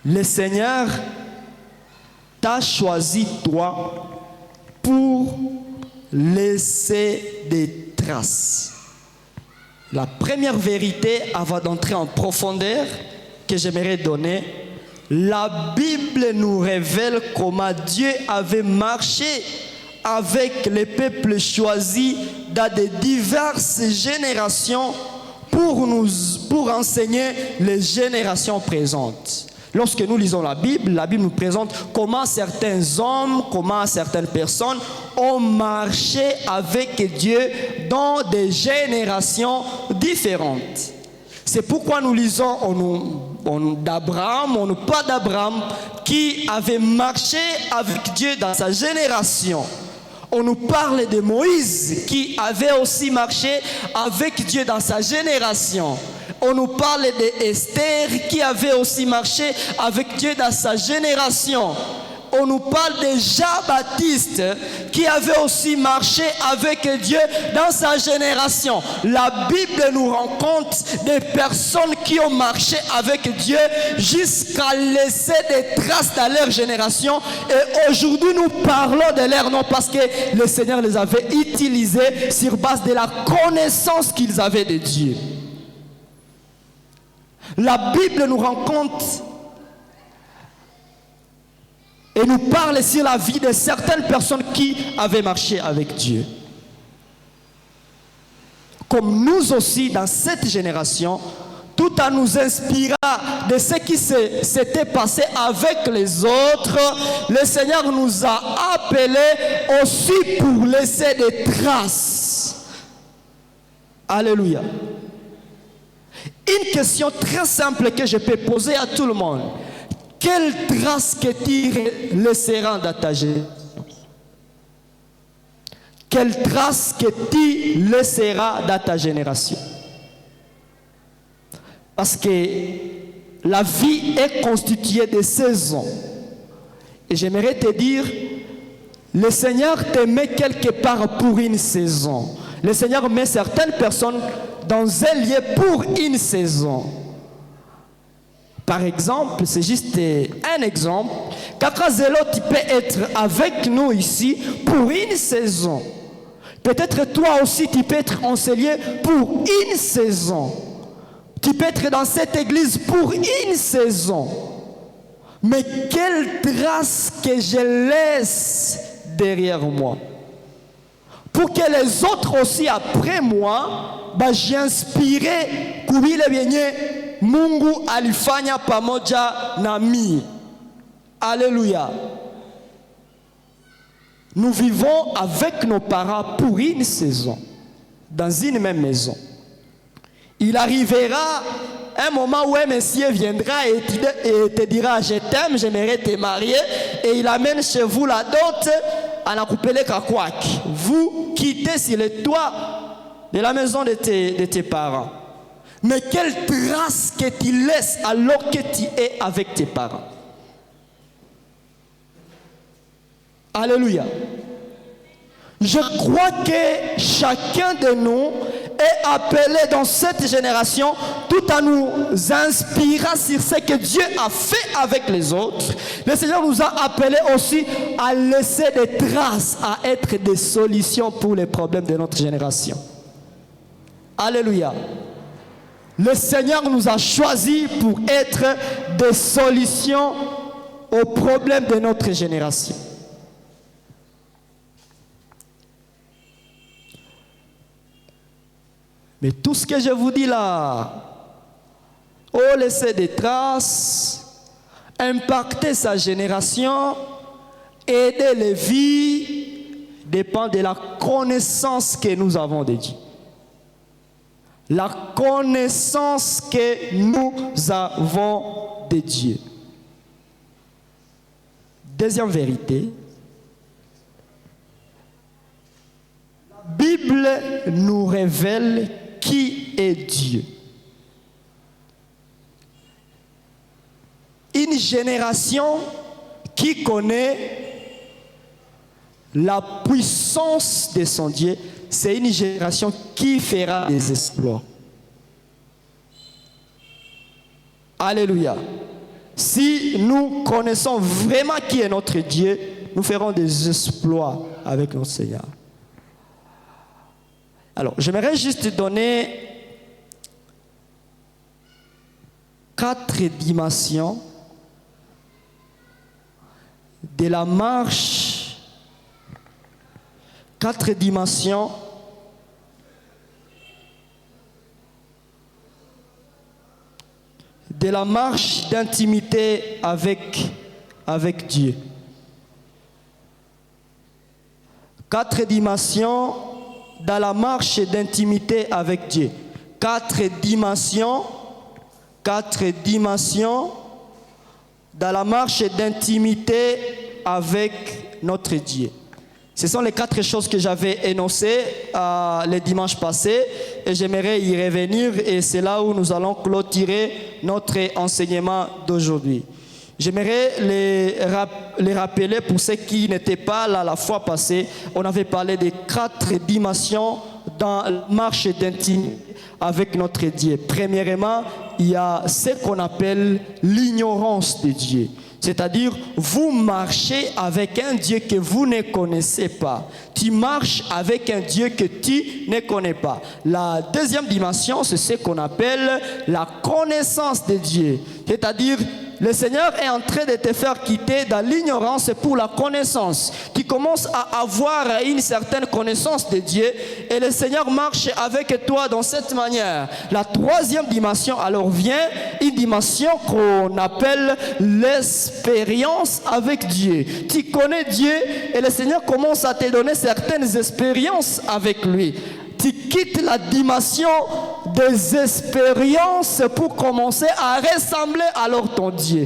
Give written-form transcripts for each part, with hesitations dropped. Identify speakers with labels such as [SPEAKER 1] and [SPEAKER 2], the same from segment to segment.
[SPEAKER 1] Le Seigneur t'a choisi toi pour laisser des traces. La première vérité, avant d'entrer en profondeur, que j'aimerais donner, la Bible nous révèle comment Dieu avait marché avec les peuples choisis dans de diverses générations pour enseigner les générations présentes. Lorsque nous lisons la Bible nous présente comment certains hommes, comment certaines personnes ont marché avec Dieu dans des générations différentes. C'est pourquoi nous lisons d'Abraham, on nous parle d'Abraham qui avait marché avec Dieu dans sa génération. On nous parle de Moïse qui avait aussi marché avec Dieu dans sa génération. On nous parle d'Esther qui avait aussi marché avec Dieu dans sa génération. On nous parle de Jean-Baptiste qui avait aussi marché avec Dieu dans sa génération. La Bible nous rend compte des personnes qui ont marché avec Dieu jusqu'à laisser des traces dans leur génération. Et aujourd'hui, nous parlons de leur nom parce que le Seigneur les avait utilisés sur base de la connaissance qu'ils avaient de Dieu. La Bible nous rend compte et nous parle sur la vie de certaines personnes qui avaient marché avec Dieu. Comme nous aussi, dans cette génération, tout en nous inspirant de ce qui s'était passé avec les autres, le Seigneur nous a appelés aussi pour laisser des traces. Alléluia. Une question très simple que je peux poser à tout le monde. Quelle trace que tu laisseras dans ta génération? Quelle trace que tu laisseras dans ta génération? Parce que la vie est constituée de saisons. Et j'aimerais te dire, le Seigneur te met quelque part pour une saison. Le Seigneur met certaines personnes dans un lieu pour une saison. Par exemple, c'est juste un exemple. Kakazelo, tu peux être avec nous ici pour une saison. Peut-être toi aussi, tu peux être enseignant pour une saison. Tu peux être dans cette église pour une saison. Mais quelle trace que je laisse derrière moi. Pour que les autres aussi après moi, j'ai inspiré kubile vyenye Mungu alifanya pamoja nami. Alléluia. Nous vivons avec nos parents pour une saison, dans une même maison. Il arrivera un moment où un monsieur viendra et te dira: je t'aime, j'aimerais te marier, et il amène chez vous la dot à la coupele kakwak. Vous quittez sur le toit de la maison de tes parents. Mais quelle trace que tu laisses alors que tu es avec tes parents? Alléluia. Je crois que chacun de nous est appelé dans cette génération, tout en nous inspirant sur ce que Dieu a fait avec les autres. Le Seigneur nous a appelés aussi à laisser des traces, à être des solutions pour les problèmes de notre génération. Alléluia. Le Seigneur nous a choisis pour être des solutions aux problèmes de notre génération. Mais tout ce que je vous dis là, laisser des traces, impacter sa génération, aider les vies, dépend de la connaissance que nous avons de Dieu. La connaissance que nous avons de Dieu. Deuxième vérité, la Bible nous révèle qui est Dieu. Une génération qui connaît la puissance de son Dieu, c'est une génération qui fera des exploits. Alléluia. Si nous connaissons vraiment qui est notre Dieu, nous ferons des exploits avec notre Seigneur. Alors, j'aimerais juste donner 4 dimensions de la marche, 4 dimensions de la marche d'intimité avec Dieu. 4 dimensions dans la marche d'intimité avec Dieu. 4 dimensions dans la marche d'intimité avec notre Dieu. Ce sont les 4 choses que j'avais énoncées les dimanches passés et j'aimerais y revenir et c'est là où nous allons clôturer notre enseignement d'aujourd'hui. J'aimerais les rappeler pour ceux qui n'étaient pas là la fois passée. On avait parlé des 4 dimensions dans la marche d'intimité avec notre Dieu. Premièrement, il y a ce qu'on appelle l'ignorance de Dieu. C'est-à-dire, vous marchez avec un Dieu que vous ne connaissez pas. Tu marches avec un Dieu que tu ne connais pas. La deuxième dimension, c'est ce qu'on appelle la connaissance de Dieu. C'est-à-dire, le Seigneur est en train de te faire quitter dans l'ignorance pour la connaissance. Tu commences à avoir une certaine connaissance de Dieu et le Seigneur marche avec toi dans cette manière. La troisième dimension, alors vient une dimension qu'on appelle l'expérience avec Dieu. Tu connais Dieu et le Seigneur commence à te donner certaines expériences avec lui. Tu quittes la dimension des expériences pour commencer à ressembler alors ton Dieu.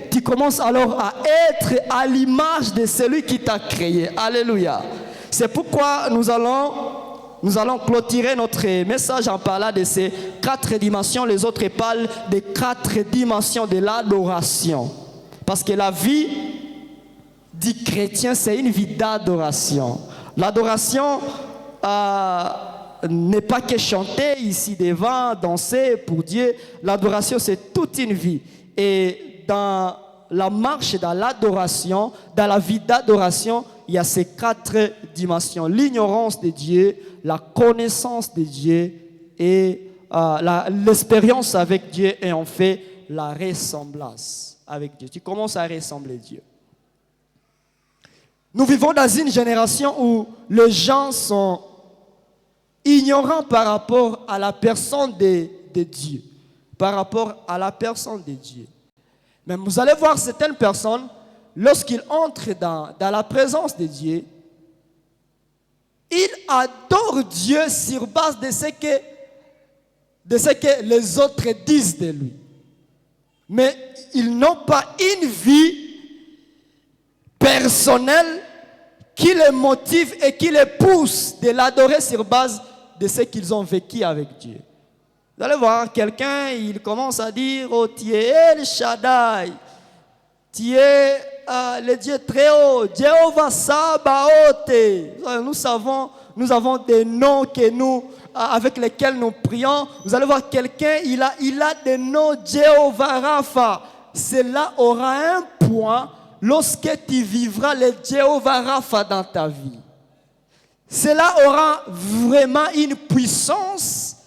[SPEAKER 1] Tu commences alors à être à l'image de celui qui t'a créé. Alléluia. C'est pourquoi nous allons clôturer notre message en parlant de ces 4 dimensions. Les autres parlent des 4 dimensions de l'adoration. Parce que la vie du chrétien, c'est une vie d'adoration. L'adoration n'est pas que chanter ici devant, danser pour Dieu. L'adoration, c'est toute une vie. Et dans la marche, dans l'adoration, dans la vie d'adoration, il y a ces 4 dimensions. L'ignorance de Dieu, la connaissance de Dieu et l'expérience avec Dieu et en fait la ressemblance avec Dieu. Tu commences à ressembler Dieu. Nous vivons dans une génération où les gens sont ignorants par rapport à la personne de Dieu. Par rapport à la personne de Dieu. Mais vous allez voir certaines personnes, lorsqu'ils entrent dans la présence de Dieu, ils adorent Dieu sur base de ce que les autres disent de lui. Mais ils n'ont pas une vie personnelle qui les motive et qui les pousse de l'adorer sur base de ce qu'ils ont vécu avec Dieu. Vous allez voir, quelqu'un, il commence à dire, oh, tu es El Shaddai, tu es le Dieu très haut, Jéhovah Sabaoth. Nous avons des noms avec lesquels nous prions. Vous allez voir, quelqu'un, il a des noms Jéhovah Rapha. Cela aura un point lorsque tu vivras le Jéhovah Rapha dans ta vie. Cela aura vraiment une puissance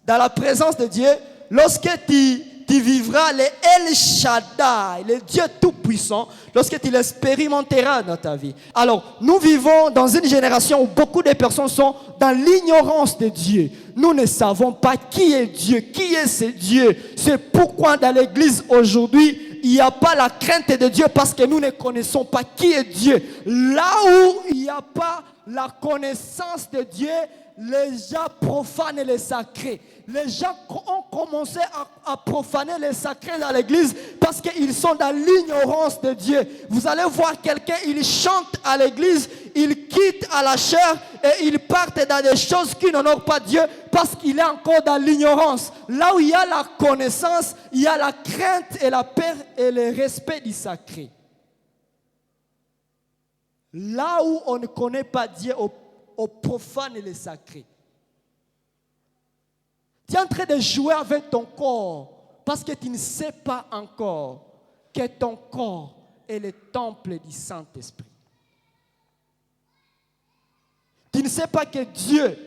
[SPEAKER 1] dans la présence de Dieu lorsque tu vivras le El Shaddai, le Dieu tout-puissant, lorsque tu l'expérimenteras dans ta vie. Alors, nous vivons dans une génération où beaucoup de personnes sont dans l'ignorance de Dieu. Nous ne savons pas qui est Dieu, qui est ce Dieu. C'est pourquoi dans l'église aujourd'hui, il n'y a pas la crainte de Dieu parce que nous ne connaissons pas qui est Dieu. Là où il n'y a pas la connaissance de Dieu, les gens profanent les sacrés. Les gens ont commencé à profaner les sacrés dans l'église parce qu'ils sont dans l'ignorance de Dieu. Vous allez voir quelqu'un, il chante à l'église, il quitte à la chair et il part dans des choses qui n'honorent pas Dieu parce qu'il est encore dans l'ignorance. Là où il y a la connaissance, il y a la crainte et la peur et le respect du sacré. Là où on ne connaît pas Dieu, on profane les sacrés. Tu es en train de jouer avec ton corps. Parce que tu ne sais pas encore que ton corps est le temple du Saint-Esprit. Tu ne sais pas que Dieu,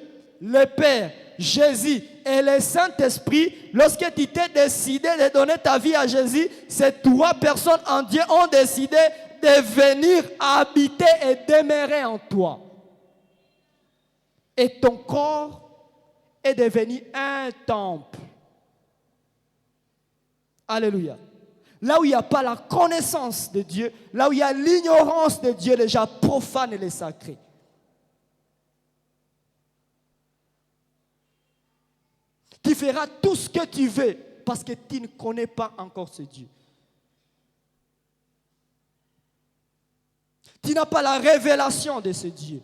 [SPEAKER 1] le Père, Jésus et le Saint-Esprit, lorsque tu t'es décidé de donner ta vie à Jésus, ces trois personnes en Dieu ont décidé de venir habiter et demeurer en toi. Et ton corps est devenu un temple. Alléluia. Là où il n'y a pas la connaissance de Dieu, là où il y a l'ignorance de Dieu, les gens profanent et les sacrés. Tu feras tout ce que tu veux parce que tu ne connais pas encore ce Dieu. Tu n'as pas la révélation de ce Dieu.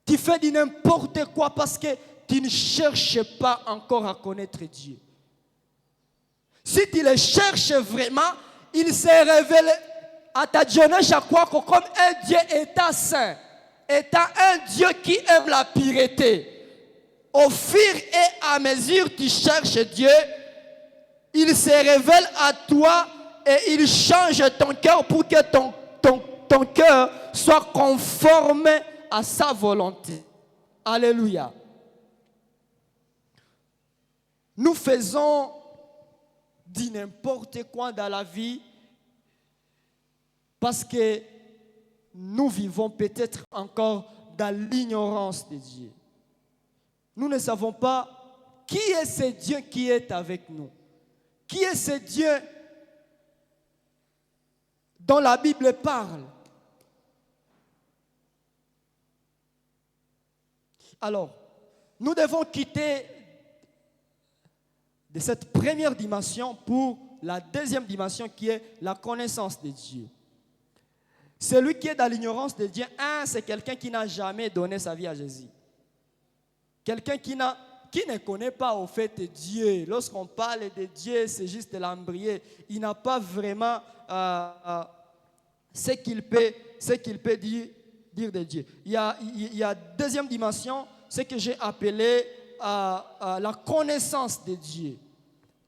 [SPEAKER 1] Tu fais du n'importe quoi parce que tu ne cherches pas encore à connaître Dieu. Si tu le cherches vraiment, il se révèle à ta jeunesse chaque fois comme un Dieu état saint, étant un Dieu qui aime la pureté. Au fur et à mesure que tu cherches Dieu, il se révèle à toi et il change ton cœur pour que ton cœur soit conforme à sa volonté. Alléluia. Nous faisons du n'importe quoi dans la vie parce que nous vivons peut-être encore dans l'ignorance de Dieu. Nous ne savons pas qui est ce Dieu qui est avec nous. Qui est ce Dieu dont la Bible parle. Alors, nous devons quitter de cette première dimension pour la deuxième dimension qui est la connaissance de Dieu. Celui qui est dans l'ignorance de Dieu, c'est quelqu'un qui n'a jamais donné sa vie à Jésus. Quelqu'un qui ne connaît pas au fait Dieu. Lorsqu'on parle de Dieu, c'est juste de l'embryer. Il n'a pas vraiment ce qu'il peut dire de Dieu. Il y a deuxième dimension, ce que j'ai appelé la connaissance de Dieu.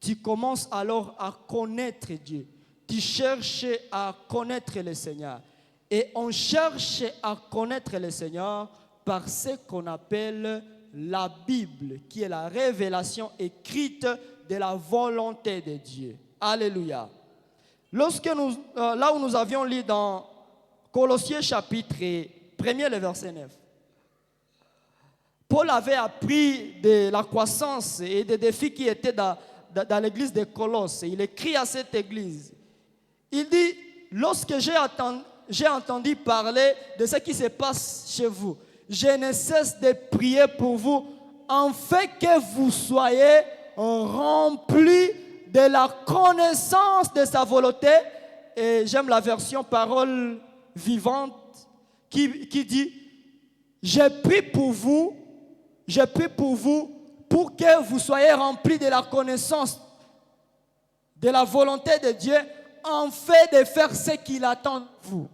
[SPEAKER 1] Tu commences alors à connaître Dieu. Tu cherches à connaître le Seigneur. Et on cherche à connaître le Seigneur par ce qu'on appelle la Bible, qui est la révélation écrite de la volonté de Dieu. Alléluia. Là où nous avions lu dans Colossiens chapitre 1er, le verset 9, Paul avait appris de la croissance et des défis qui étaient dans l'église de Colosse. Il écrit à cette église. Il dit, lorsque j'ai entendu parler de ce qui se passe chez vous, je ne cesse de prier pour vous, en fait que vous soyez remplis de la connaissance de sa volonté. Et j'aime la version parole vivante qui dit, je prie pour vous pour que vous soyez remplis de la connaissance de la volonté de Dieu, en fait de faire ce qu'il attend de vous.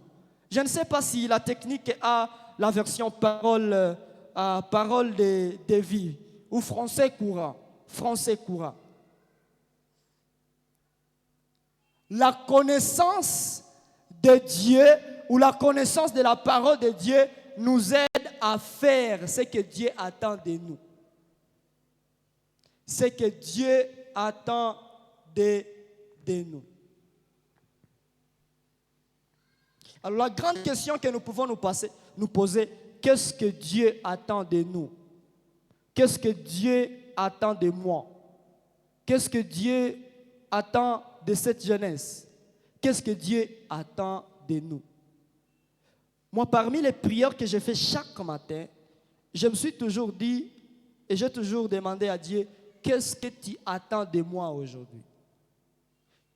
[SPEAKER 1] Je ne sais pas si la technique a la version parole de vie ou français courant. La connaissance de Dieu ou la connaissance de la parole de Dieu nous aide à faire ce que Dieu attend de nous. Ce que Dieu attend de nous. Alors la grande question que nous pouvons nous poser, qu'est-ce que Dieu attend de nous? Qu'est-ce que Dieu attend de moi? Qu'est-ce que Dieu attend de cette jeunesse? Qu'est-ce que Dieu attend de nous? Moi, parmi les prières que je fais chaque matin, je me suis toujours dit et j'ai toujours demandé à Dieu, qu'est-ce que tu attends de moi aujourd'hui?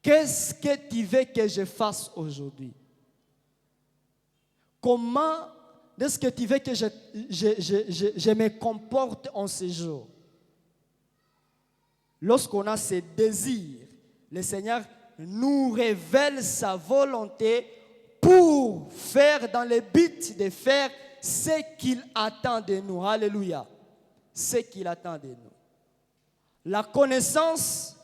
[SPEAKER 1] Qu'est-ce que tu veux que je fasse aujourd'hui? Comment est-ce que tu veux que je me comporte en ce jour? Lorsqu'on a ce désir, le Seigneur nous révèle sa volonté pour faire dans le but de faire ce qu'il attend de nous. Alléluia. Ce qu'il attend de nous. La connaissance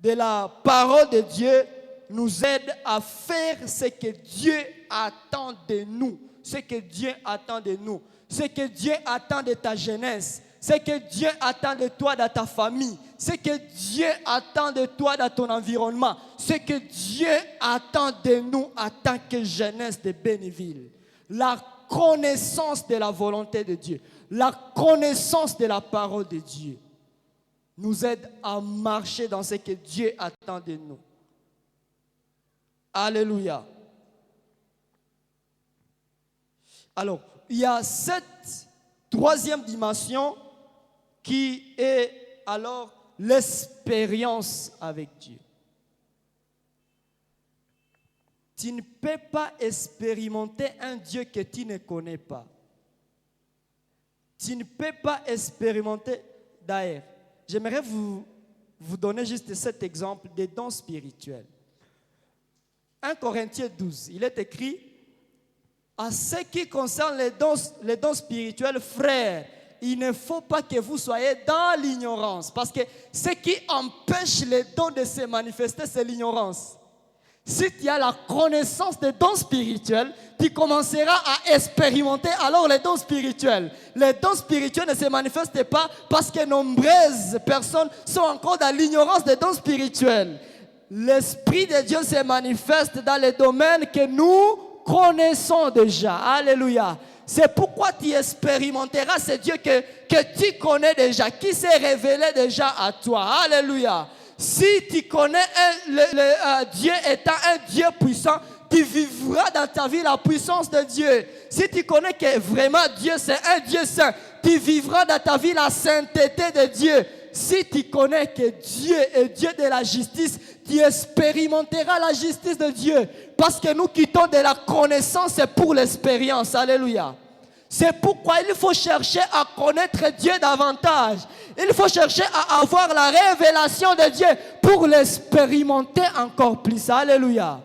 [SPEAKER 1] de la parole de Dieu nous aide à faire ce que Dieu attend de nous. Ce que Dieu attend de nous. Ce que Dieu attend de ta jeunesse. Ce que Dieu attend de toi dans ta famille. Ce que Dieu attend de toi dans ton environnement. Ce que Dieu attend de nous en tant que jeunesse de Bénéville. La connaissance de la volonté de Dieu. La connaissance de la parole de Dieu nous aide à marcher dans ce que Dieu attend de nous. Alléluia. Alors, il y a cette troisième dimension qui est alors l'expérience avec Dieu. Tu ne peux pas expérimenter un Dieu que tu ne connais pas. Tu ne peux pas expérimenter d'ailleurs. J'aimerais vous donner juste cet exemple des dons spirituels. 1 Corinthiens 12, il est écrit: à ce qui concerne les dons spirituels, frères, il ne faut pas que vous soyez dans l'ignorance. Parce que ce qui empêche les dons de se manifester, c'est l'ignorance. Si tu as la connaissance des dons spirituels, tu commenceras à expérimenter alors les dons spirituels. Les dons spirituels ne se manifestent pas parce que nombreuses personnes sont encore dans l'ignorance des dons spirituels. L'Esprit de Dieu se manifeste dans les domaines que nous connaissons déjà. Alléluia. C'est pourquoi tu expérimenteras ce Dieu que tu connais déjà, qui s'est révélé déjà à toi. Alléluia. Si tu connais Dieu étant un Dieu puissant, tu vivras dans ta vie la puissance de Dieu. Si tu connais que vraiment Dieu c'est un Dieu saint, tu vivras dans ta vie la sainteté de Dieu. Si tu connais que Dieu est Dieu de la justice, tu expérimenteras la justice de Dieu. Parce que nous quittons de la connaissance pour l'expérience. Alléluia. C'est pourquoi il faut chercher à connaître Dieu davantage. Il faut chercher à avoir la révélation de Dieu pour l'expérimenter encore plus. Alléluia.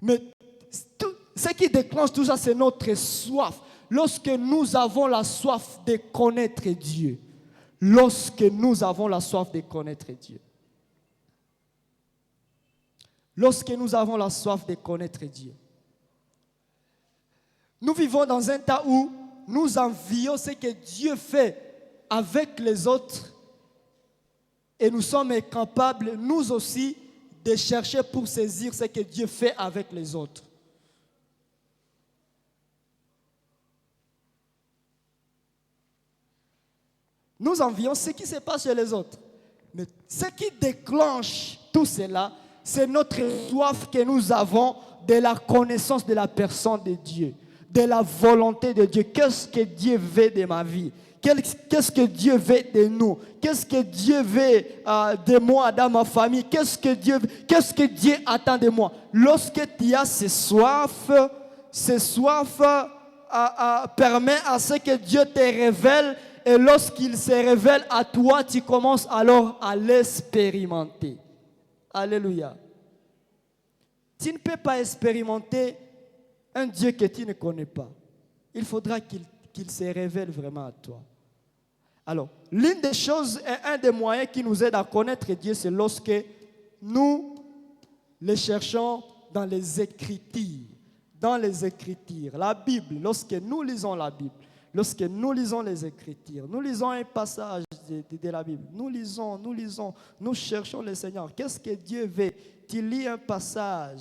[SPEAKER 1] Mais ce qui déclenche tout ça, c'est notre soif. Lorsque nous avons la soif de connaître Dieu. Lorsque nous avons la soif de connaître Dieu. Lorsque nous avons la soif de connaître Dieu. Nous vivons dans un temps où nous envions ce que Dieu fait avec les autres et nous sommes capables, nous aussi, de chercher pour saisir ce que Dieu fait avec les autres. Nous envions ce qui se passe chez les autres. Mais ce qui déclenche tout cela, c'est notre soif que nous avons de la connaissance de la personne de Dieu, de la volonté de Dieu. Qu'est-ce que Dieu veut de ma vie? Qu'est-ce que Dieu veut de nous? Qu'est-ce que Dieu veut de moi dans ma famille? Qu'est-ce que Dieu attend de moi? Lorsque tu as ces soifs permet à ce que Dieu te révèle. Et lorsqu'il se révèle à toi, tu commences alors à l'expérimenter. Alléluia. Tu ne peux pas expérimenter un Dieu que tu ne connais pas. Il faudra qu'il se révèle vraiment à toi. Alors, l'une des choses et un des moyens qui nous aide à connaître Dieu, c'est lorsque nous les cherchons dans les Écritures. Dans les Écritures. La Bible, lorsque nous lisons la Bible. Lorsque nous lisons les Écritures, nous lisons un passage de la Bible, nous lisons, nous cherchons le Seigneur. Qu'est-ce que Dieu veut? Tu lis un passage,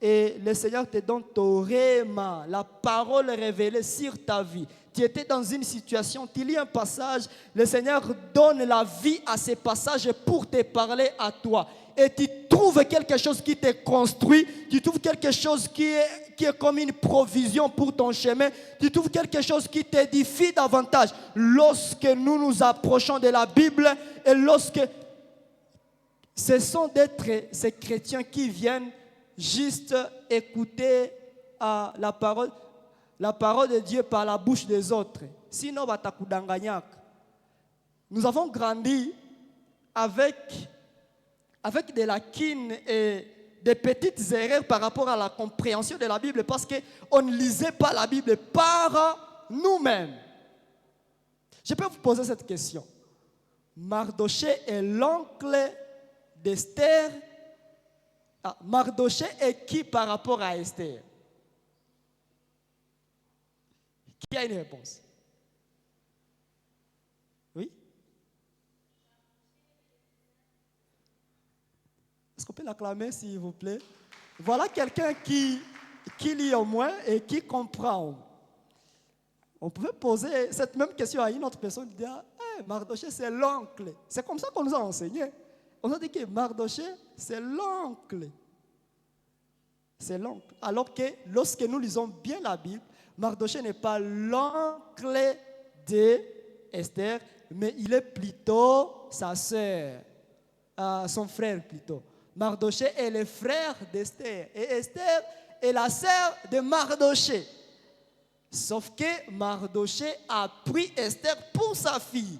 [SPEAKER 1] et le Seigneur te donne ton réma, la parole révélée sur ta vie. Tu étais dans une situation, tu lis un passage, le Seigneur donne la vie à ce passage pour te parler à toi. Et tu trouves quelque chose qui te construit, tu trouves quelque chose qui est comme une provision pour ton chemin, tu trouves quelque chose qui t'édifie davantage. Lorsque nous nous approchons de la Bible et lorsque ce sont ces chrétiens qui viennent juste écouter la parole de Dieu par la bouche des autres. Sinon, nous avons grandi avec des lacunes et des petites erreurs par rapport à la compréhension de la Bible parce qu'on ne lisait pas la Bible par nous-mêmes. Je peux vous poser cette question. Mardoché est l'oncle d'Esther. Ah, Mardoché est qui par rapport à Esther? Qui a une réponse? Oui? Est-ce qu'on peut l'acclamer, s'il vous plaît? Voilà quelqu'un qui lit au moins et qui comprend. On pouvait poser cette même question à une autre personne, dire, hey, Mardoché, c'est l'oncle. C'est comme ça qu'on nous a enseigné. On a dit que Mardoché, c'est l'oncle. C'est l'oncle. Alors que lorsque nous lisons bien la Bible, Mardoché n'est pas l'oncle d'Esther, mais il est plutôt sa sœur, son frère plutôt. Mardoché est le frère d'Esther et Esther est la sœur de Mardoché. Sauf que Mardoché a pris Esther pour sa fille.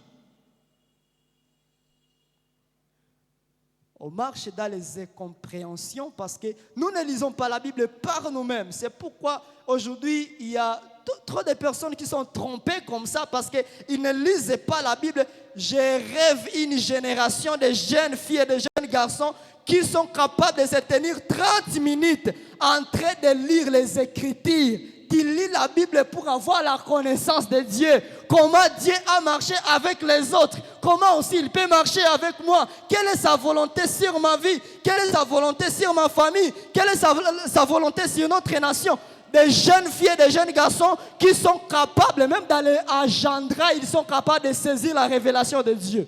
[SPEAKER 1] On marche dans les incompréhensions parce que nous ne lisons pas la Bible par nous-mêmes. C'est pourquoi aujourd'hui il y a trop de personnes qui sont trompées comme ça parce qu'ils ne lisent pas la Bible. Je rêve une génération de jeunes filles et de jeunes garçons qui sont capables de se tenir 30 minutes en train de lire les Écritures, qui lit la Bible pour avoir la connaissance de Dieu. Comment Dieu a marché avec les autres. Comment aussi il peut marcher avec moi. Quelle est sa volonté sur ma vie. Quelle est sa volonté sur ma famille. Quelle est sa volonté sur notre nation. Des jeunes filles et des jeunes garçons qui sont capables, même dans les agendas, ils sont capables de saisir la révélation de Dieu.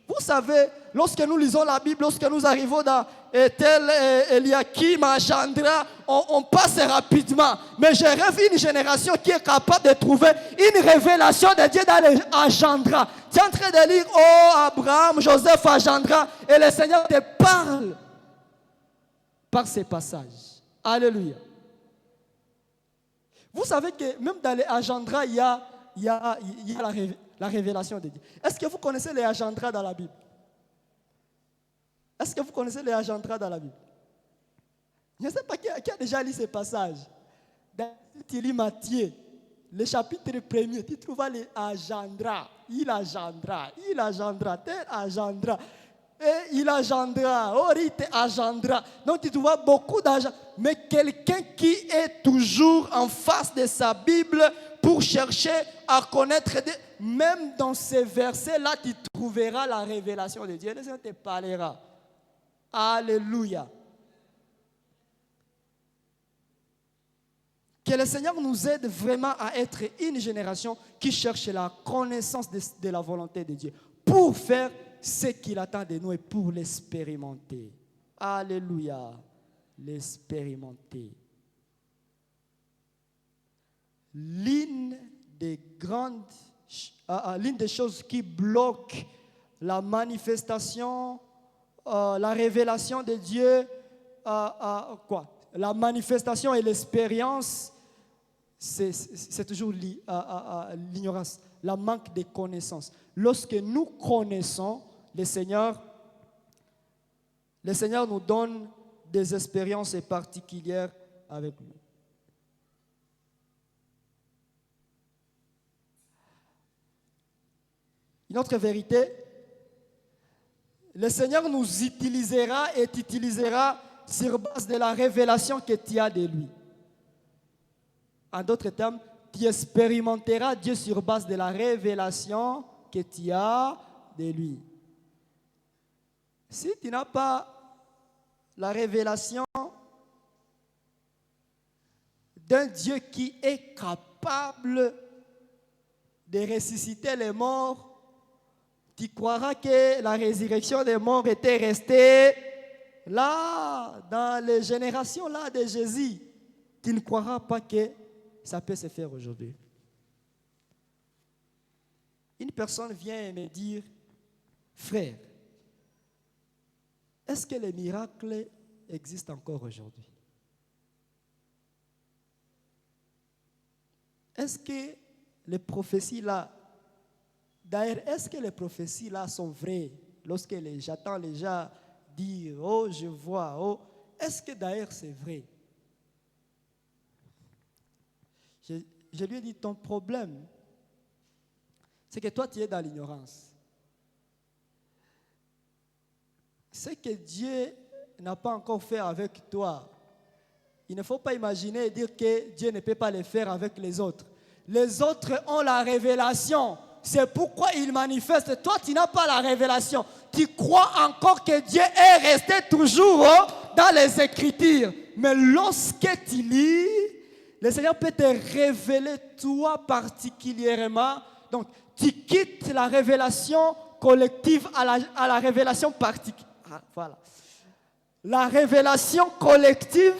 [SPEAKER 1] Vous savez, lorsque nous lisons la Bible, lorsque nous arrivons dans Ethel, Eliakim, Agendra, on passe rapidement. Mais je rêve une génération qui est capable de trouver une révélation de Dieu dans les Agendra. Tu es en train de lire, oh Abraham, Joseph, Agendra, et le Seigneur te parle par ces passages. Alléluia. Vous savez que même dans les Agendra, il y a la révélation de Dieu. Est-ce que vous connaissez les agendras dans la Bible? Est-ce que vous connaissez les agendras dans la Bible? Je ne sais pas qui a déjà lu ces passages. Si tu lis Matthieu, le chapitre 1er, tu trouves les agendras. Il agendra, tel agendra. Et il agendra, Orite agendra. Donc tu vois beaucoup d'agendas. Mais quelqu'un qui est toujours en face de sa Bible pour chercher à connaître Dieu, même dans ces versets-là, tu trouveras la révélation de Dieu. Le Seigneur te parlera. Alléluia. Que le Seigneur nous aide vraiment à être une génération qui cherche la connaissance de la volonté de Dieu pour faire ce qu'il attend de nous et pour l'expérimenter. Alléluia. L'expérimenter. L'une des choses qui bloque la manifestation, la révélation de Dieu, la manifestation et l'expérience, c'est toujours l'ignorance, la manque de connaissance. Lorsque nous connaissons le Seigneur nous donne des expériences particulières avec nous. Une autre vérité, le Seigneur nous utilisera et t'utilisera sur base de la révélation que tu as de lui. En d'autres termes, tu expérimenteras Dieu sur base de la révélation que tu as de lui. Si tu n'as pas la révélation d'un Dieu qui est capable de ressusciter les morts, tu croiras que la résurrection des morts était restée là, dans les générations là de Jésus. Tu ne croiras pas que ça peut se faire aujourd'hui. Une personne vient me dire, frère, est-ce que les miracles existent encore aujourd'hui? Est-ce que les prophéties là, d'ailleurs, est-ce que les prophéties là sont vraies? Lorsque j'entends les gens dire, oh, je vois, oh, est-ce que d'ailleurs c'est vrai? Je lui ai dit, ton problème, c'est que toi tu es dans l'ignorance. ce que Dieu n'a pas encore fait avec toi, il ne faut pas imaginer et dire que Dieu ne peut pas le faire avec les autres. Les autres ont la révélation. C'est pourquoi ils manifestent. Toi, tu n'as pas la révélation. Tu crois encore que Dieu est resté toujours dans les Écritures. Mais lorsque tu lis, le Seigneur peut te révéler toi particulièrement. Donc, tu quittes la révélation collective à la révélation particulière. Voilà. La révélation collective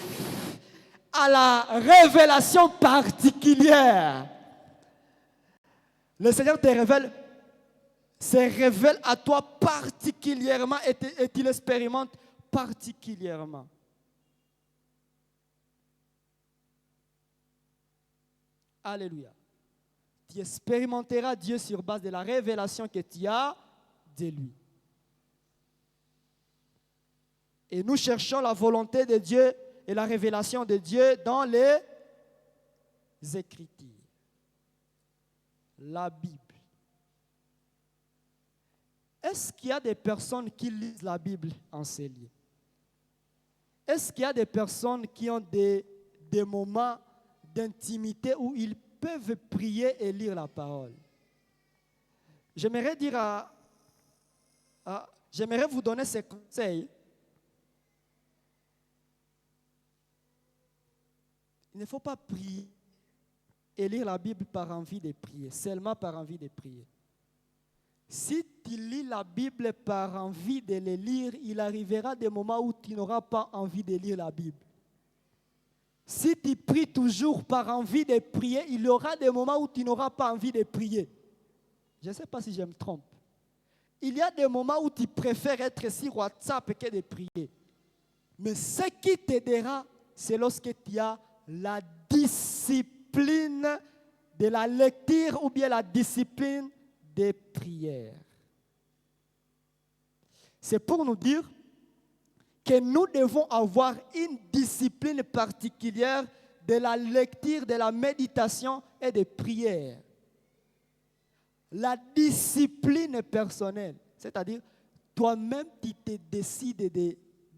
[SPEAKER 1] à la révélation particulière. Le Seigneur se révèle à toi particulièrement et tu l'expérimentes particulièrement. Alléluia. Tu expérimenteras Dieu sur base de la révélation que tu as de lui. Et nous cherchons la volonté de Dieu et la révélation de Dieu dans les Écritures. La Bible. Est-ce qu'il y a des personnes qui lisent la Bible en ces lieux? Est-ce qu'il y a des personnes qui ont des moments d'intimité où ils peuvent prier et lire la parole? J'aimerais j'aimerais vous donner ces conseils. Il ne faut pas prier et lire la Bible par envie de prier, seulement par envie de prier. Si tu lis la Bible par envie de le lire, il arrivera des moments où tu n'auras pas envie de lire la Bible. Si tu pries toujours par envie de prier, il y aura des moments où tu n'auras pas envie de prier. Je ne sais pas si je me trompe. Il y a des moments où tu préfères être sur WhatsApp que de prier. Mais ce qui t'aidera, c'est lorsque tu as la discipline de la lecture ou bien la discipline des prières. C'est pour nous dire que nous devons avoir une discipline particulière de la lecture, de la méditation et des prières. La discipline personnelle, c'est-à-dire toi-même tu te décides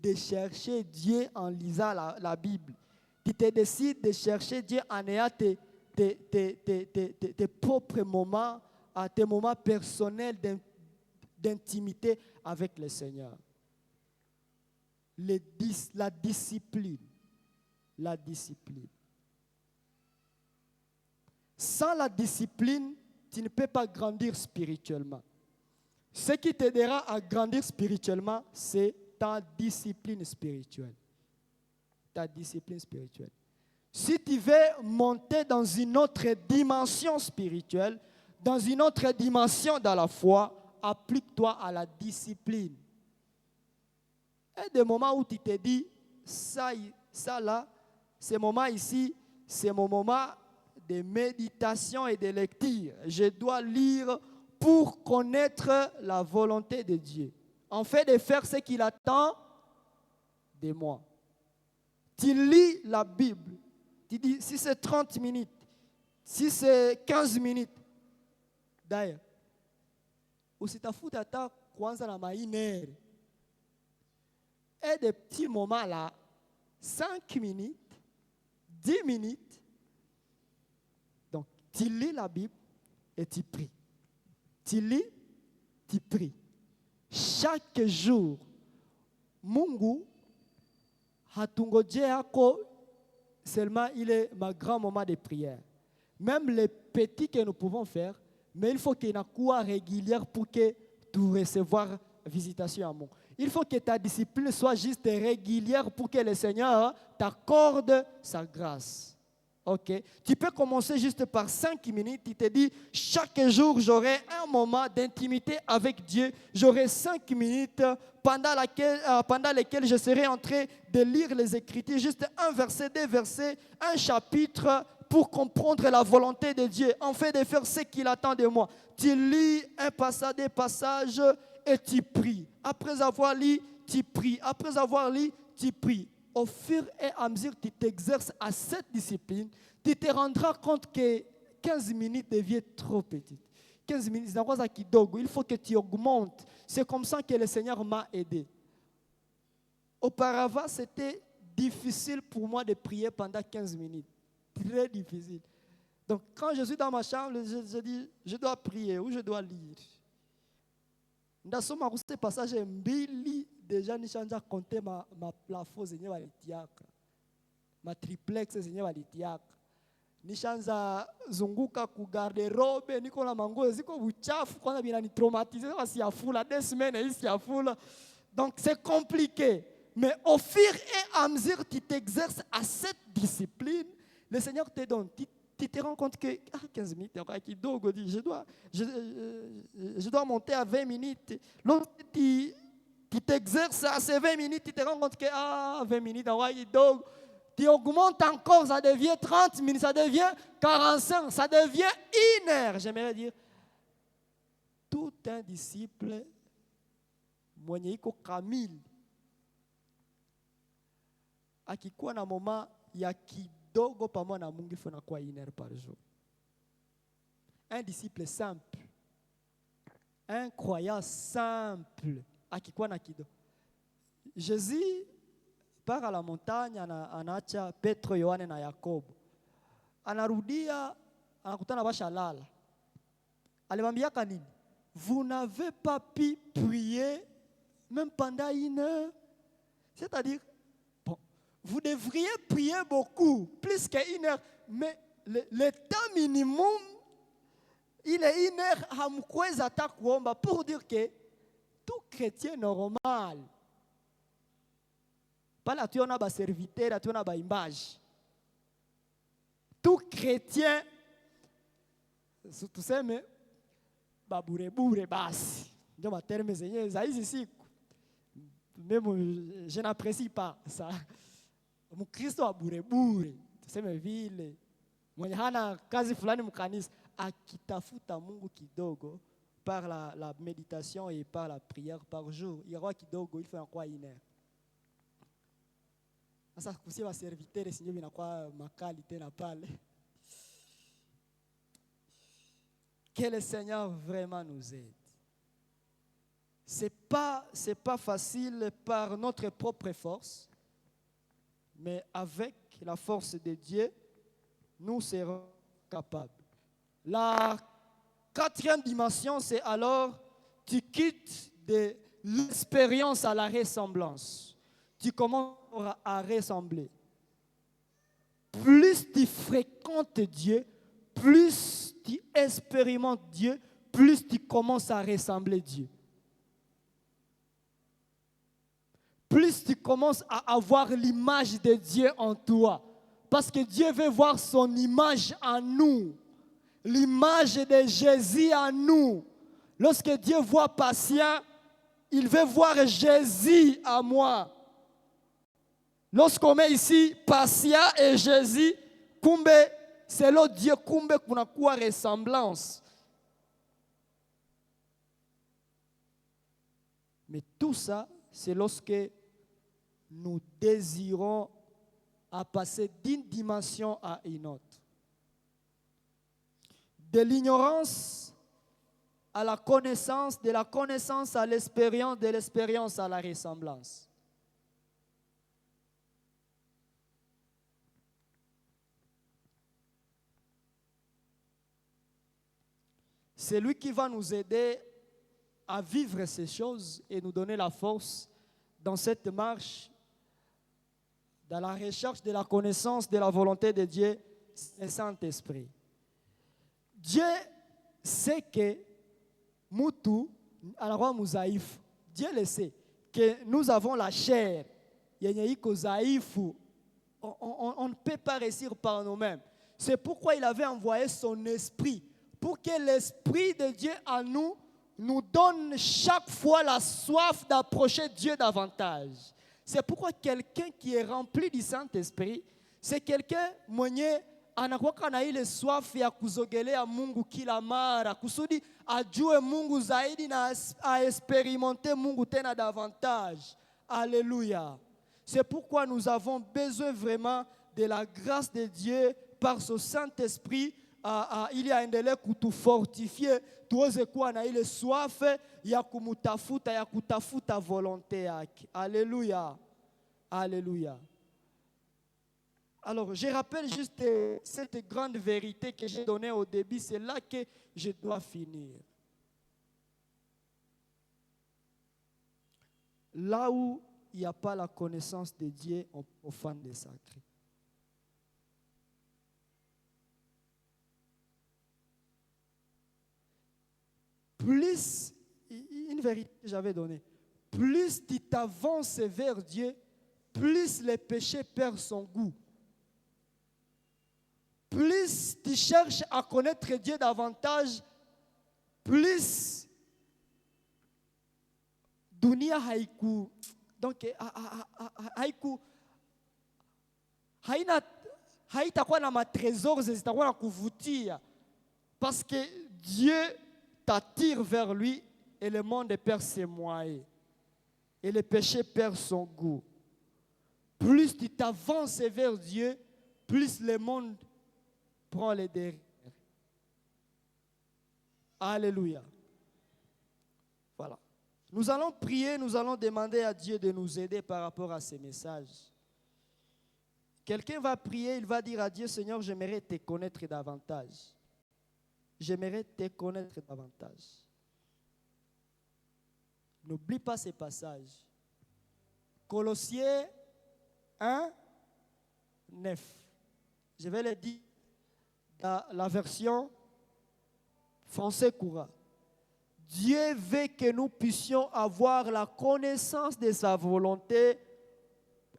[SPEAKER 1] de chercher Dieu en lisant la Bible. Tu te décides de chercher Dieu en ayant tes propres moments, tes moments personnels d'intimité avec le Seigneur. La discipline. La discipline. Sans la discipline, tu ne peux pas grandir spirituellement. Ce qui t'aidera à grandir spirituellement, c'est ta discipline spirituelle. Ta discipline spirituelle. Si tu veux monter dans une autre dimension spirituelle, dans une autre dimension dans la foi, applique-toi à la discipline. Et des moments où tu te dis, ça là, ce moment ici, c'est mon moment de méditation et de lecture. Je dois lire pour connaître la volonté de Dieu. En fait, de faire ce qu'il attend de moi. Tu lis la Bible. Tu dis, si c'est 30 minutes, si c'est 15 minutes, d'ailleurs, usitafuta hata kuanza na maine. Et des petits moments là, 5 minutes, 10 minutes. Donc, tu lis la Bible et tu pries. Tu lis, tu pries. Chaque jour, Mungu hatungojea ko seulement il est ma grand moment de prière. Même les petits que nous pouvons faire, mais il faut qu'il y ait une cour régulière pour que tu recevoir visitation à moi. Il faut que ta discipline soit juste régulière pour que le Seigneur t'accorde sa grâce. Ok? Tu peux commencer juste par 5 minutes. Tu te dis, chaque jour, j'aurai un moment d'intimité avec Dieu. J'aurai 5 minutes pendant lesquelles je serai en train de lire les Écritures. Juste un verset, 2 versets, un chapitre pour comprendre la volonté de Dieu. En fait, de faire ce qu'il attend de moi. Tu lis un passage, des passages et tu pries. Après avoir lu, tu pries. Après avoir lu, tu pries. Au fur et à mesure que tu t'exerces à cette discipline, tu te rendras compte que 15 minutes deviennent trop petites. 15 minutes, il faut que tu augmentes. C'est comme ça que le Seigneur m'a aidé. Auparavant, c'était difficile pour moi de prier pendant 15 minutes. Très difficile. Donc, quand je suis dans ma chambre, je dis, je dois prier ou je dois lire. Dans ce passage, déjà, je change à compter ma plafond, ma triplex, nishanza zunguka ku garderobe niko na manguo ziko uchafu kwanza binani traumatiser siafula 2 semaines hii siafula. Donc c'est compliqué, mais au fur et à mesure que tu t'exerces à cette discipline, le Seigneur te donne, tu te rends compte que 15 minutes je dois monter à 20 minutes. Lorsque tu t'exerces à ces 20 minutes, tu te rends compte que 20 minutes tu augmentes encore, ça devient 30 minutes, ça devient 45, ça devient 1 heure. J'aimerais dire, tout un disciple, mwenyeiko kamili, akikuwa na moment ya kidogo pamoja na Mungu ifuna kwa 1 heure par jour. Un disciple simple, un croyant simple, akikuwa na kidogo. Jésus part à la montagne, anaacha Petro, Yohane na Yakobo. Anarudia, anakutana bashalala. Alimwambia kanini? Vous n'avez pas pu prier même pendant 1 heure. C'est-à-dire, bon, vous devriez prier beaucoup, plus que 1 heure, mais le temps minimum, il est 1 heure, hamkweza hata kuomba, pour dire que tout chrétien normal, pas là, tu en as des serviteurs, tu en as des images. Tout chrétien, tu sais, mais, bourre, basi. Je ma terme, Seigneur, ça ici. Même, je n'apprécie pas ça. Mon Christ a bourre. Tu sais, mes villes. Mwenye hana kazi fulani mkanisa, akitafuta Mungu kidogo par la méditation et par la prière par jour. Il y aura kidogo, il fait encore 1 heure. Sasa kusia serviteur sinyo binakuwa makali tena pale. Que le Seigneur vraiment nous aide. C'est pas facile par notre propre force, mais avec la force de Dieu, nous serons capables. La 4e dimension, c'est alors tu quittes de l'expérience à la ressemblance. Tu commences à ressembler. Plus tu fréquentes Dieu, plus tu expérimentes Dieu, plus tu commences à ressembler Dieu. Plus tu commences à avoir l'image de Dieu en toi. Parce que Dieu veut voir son image en nous. L'image de Jésus en nous. Lorsque Dieu voit patient, il veut voir Jésus en moi. Lorsqu'on met ici Passia et Jésus, kumbe, c'est le Dieu, kumbe kuna kuwa ressemblance. Mais tout ça, c'est lorsque nous désirons à passer d'une dimension à une autre. De l'ignorance à la connaissance, de la connaissance à l'expérience, de l'expérience à la ressemblance. C'est lui qui va nous aider à vivre ces choses et nous donner la force dans cette marche, dans la recherche de la connaissance de la volonté de Dieu, le Saint-Esprit. Dieu sait que Moutou, alors Mouzaïf, Dieu le sait, que nous avons la chair. On ne peut pas réussir par nous-mêmes. C'est pourquoi il avait envoyé son esprit, pour que l'Esprit de Dieu en nous donne chaque fois la soif d'approcher Dieu davantage. C'est pourquoi quelqu'un qui est rempli du Saint-Esprit, c'est quelqu'un mwenye anakuwa na ile soif ya kuzogelea Mungu kila mara, kusudi ajue Mungu zaidi na aexpérimenter Mungu tena davantage. Alléluia. C'est pourquoi nous avons besoin vraiment de la grâce de Dieu par son Saint-Esprit. Ili aendelee kutufortifie tuweze kuwa na ile soif ya kumutafuta, ya kutafuta volonté yake. Alléluia. Alléluia. Alors, je rappelle juste cette grande vérité que j'ai donnée au début. C'est là que je dois finir. Là où il n'y a pas la connaissance de Dieu, on profane les sacrés. Plus, une vérité que j'avais donnée, plus tu t'avances vers Dieu, plus le péché perd son goût. Plus tu cherches à connaître Dieu davantage, plus dunia haiku. Donc haiku haitakuwa na matrésors zitakuwa na kuvutia parce que Dieu t'attire vers lui et le monde perd ses moyens et le péché perd son goût. Plus tu t'avances vers Dieu, plus le monde prend les derrière. Alléluia. Voilà. Nous allons prier, nous allons demander à Dieu de nous aider par rapport à ces messages. Quelqu'un va prier, il va dire à Dieu, Seigneur, j'aimerais te connaître davantage. J'aimerais te connaître davantage. N'oublie pas ces passages. Colossiens 1, 9. Je vais le dire dans la version français courant. Dieu veut que nous puissions avoir la connaissance de sa volonté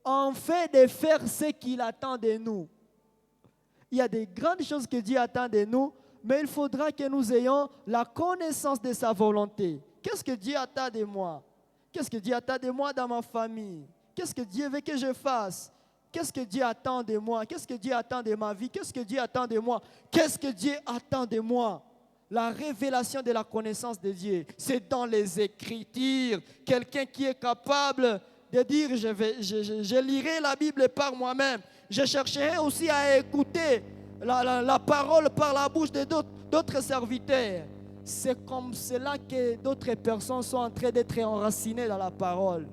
[SPEAKER 1] en fait de faire ce qu'il attend de nous. Il y a des grandes choses que Dieu attend de nous, mais il faudra que nous ayons la connaissance de sa volonté. Qu'est-ce que Dieu attend de moi? Qu'est-ce que Dieu attend de moi dans ma famille? Qu'est-ce que Dieu veut que je fasse? Qu'est-ce que Dieu attend de moi? Qu'est-ce que Dieu attend de ma vie? Qu'est-ce que Dieu attend de moi? Qu'est-ce que Dieu attend de moi? La révélation de la connaissance de Dieu, c'est dans les Écritures. Quelqu'un qui est capable de dire, je lirai la Bible par moi-même. Je chercherai aussi à écouter la parole par la bouche de d'autres serviteurs. C'est comme cela que d'autres personnes sont en train d'être enracinées dans la parole.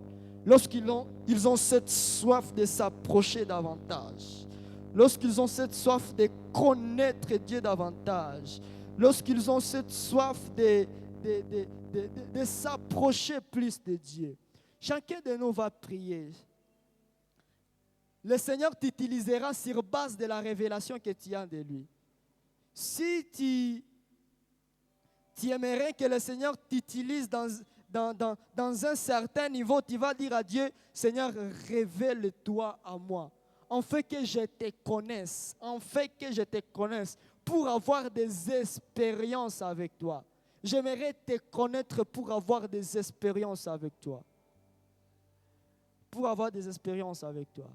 [SPEAKER 1] Lorsqu'ils ont cette soif de s'approcher davantage. Lorsqu'ils ont cette soif de connaître Dieu davantage. Lorsqu'ils ont cette soif de s'approcher plus de Dieu. Chacun de nous va prier. Le Seigneur t'utilisera sur base de la révélation que tu as de lui. Si tu aimerais que le Seigneur t'utilise dans un certain niveau, tu vas dire à Dieu, Seigneur, révèle-toi à moi. En fait que je te connaisse. En fait que je te connaisse. Pour avoir des expériences avec toi. J'aimerais te connaître pour avoir des expériences avec toi. Pour avoir des expériences avec toi.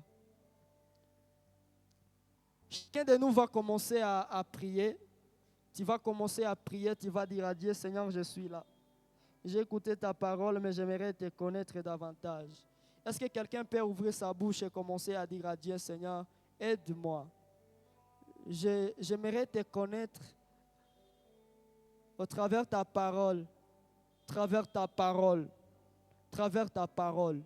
[SPEAKER 1] Chacun de nous va commencer à prier. Tu vas commencer à prier, tu vas dire à Dieu, Seigneur, je suis là. J'ai écouté ta parole, mais j'aimerais te connaître davantage. Est-ce que quelqu'un peut ouvrir sa bouche et commencer à dire à Dieu, Seigneur, aide-moi. J'aimerais te connaître au travers ta parole, travers ta parole, travers ta parole.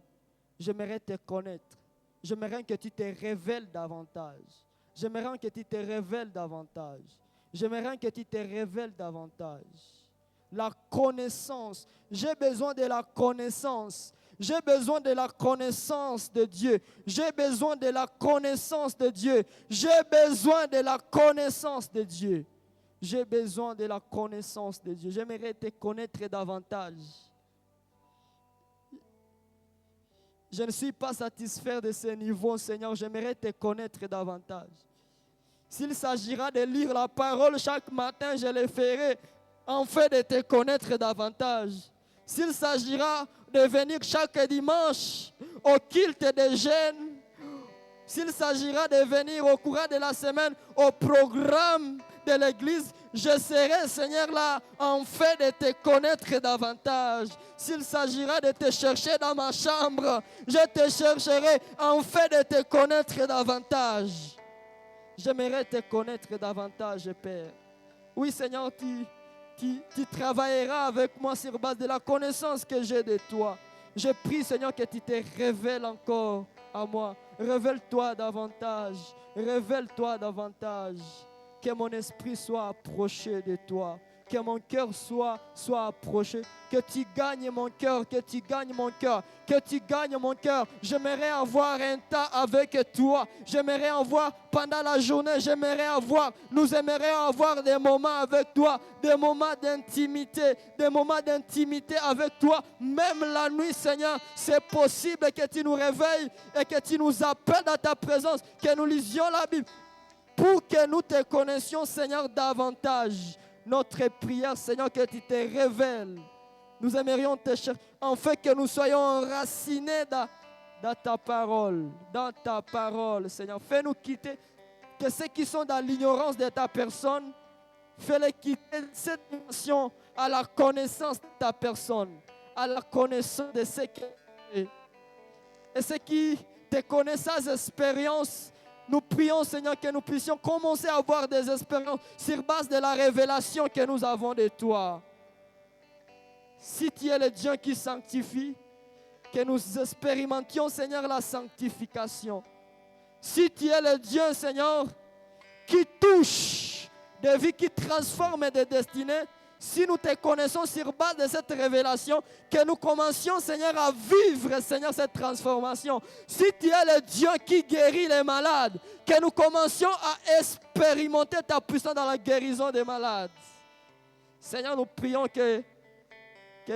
[SPEAKER 1] J'aimerais te connaître. J'aimerais que tu te révèles davantage. J'aimerais que tu te révèles davantage. J'aimerais que tu te révèles davantage. La connaissance. J'ai besoin de la connaissance. J'ai besoin de la connaissance de Dieu. J'ai besoin de la connaissance de Dieu. J'ai besoin de la connaissance de Dieu. J'ai besoin de la connaissance de Dieu. J'aimerais te connaître davantage. Je ne suis pas satisfait de ce niveau, Seigneur. J'aimerais te connaître davantage. S'il s'agira de lire la parole chaque matin, je le ferai en fait de te connaître davantage. S'il s'agira de venir chaque dimanche au culte des jeunes, s'il s'agira de venir au courant de la semaine au programme de l'église, je serai, Seigneur, là, en fait de te connaître davantage. S'il s'agira de te chercher dans ma chambre, je te chercherai en fait de te connaître davantage. J'aimerais te connaître davantage, Père. Oui, Seigneur, tu travailleras avec moi sur base de la connaissance que j'ai de toi. Je prie, Seigneur, que tu te révèles encore à moi. Révèle-toi davantage. Révèle-toi davantage. Que mon esprit soit approché de toi. Que mon cœur soit approché. Que tu gagnes mon cœur. Que tu gagnes mon cœur. Que tu gagnes mon cœur. J'aimerais avoir un temps avec toi. J'aimerais avoir pendant la journée. Nous aimerions avoir des moments avec toi. Des moments d'intimité. Des moments d'intimité avec toi. Même la nuit, Seigneur, c'est possible que tu nous réveilles et que tu nous appelles dans ta présence. Que nous lisions la Bible. Pour que nous te connaissions, Seigneur, davantage. Notre prière, Seigneur, que tu te révèles. Nous aimerions te chercher, en fait que nous soyons enracinés dans ta parole. Dans ta parole, Seigneur. Fais-nous quitter, que ceux qui sont dans l'ignorance de ta personne, fais-les quitter cette dimension à la connaissance de ta personne. À la connaissance de ce que tu es. Et ceux qui te connaissent sans expérience, nous prions, Seigneur, que nous puissions commencer à avoir des expériences sur base de la révélation que nous avons de toi. Si tu es le Dieu qui sanctifie, que nous expérimentions, Seigneur, la sanctification. Si tu es le Dieu, Seigneur, qui touche des vies, qui transforme des destinées, si nous te connaissons sur base de cette révélation, que nous commencions, Seigneur, à vivre, Seigneur, cette transformation. Si tu es le Dieu qui guérit les malades, que nous commencions à expérimenter ta puissance dans la guérison des malades. Seigneur, nous prions que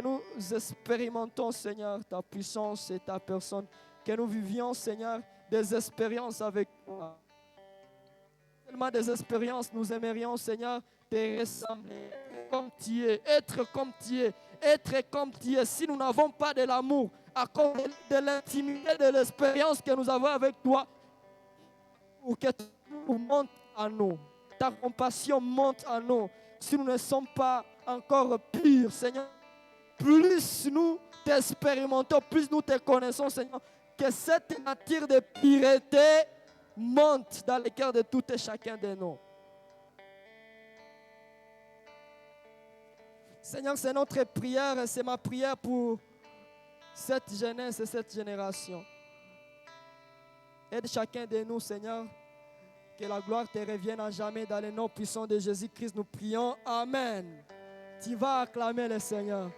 [SPEAKER 1] nous expérimentons, Seigneur, ta puissance et ta personne. Que nous vivions, Seigneur, des expériences avec toi. Tellement des expériences, nous aimerions, Seigneur, te ressembler, comme tu es, être comme tu es, être comme tu es. Si nous n'avons pas de l'amour, à cause de l'intimité, de l'expérience que nous avons avec toi, ou que tu montes à nous, ta compassion monte à nous. Si nous ne sommes pas encore purs, Seigneur, plus nous t'expérimentons, plus nous te connaissons, Seigneur, que cette nature de pureté monte dans le cœur de tout et chacun de nous. Seigneur, c'est notre prière et c'est ma prière pour cette jeunesse et cette génération. Aide chacun de nous, Seigneur, que la gloire te revienne à jamais dans le nom puissant de Jésus-Christ. Nous prions. Amen. Tu vas acclamer le Seigneur.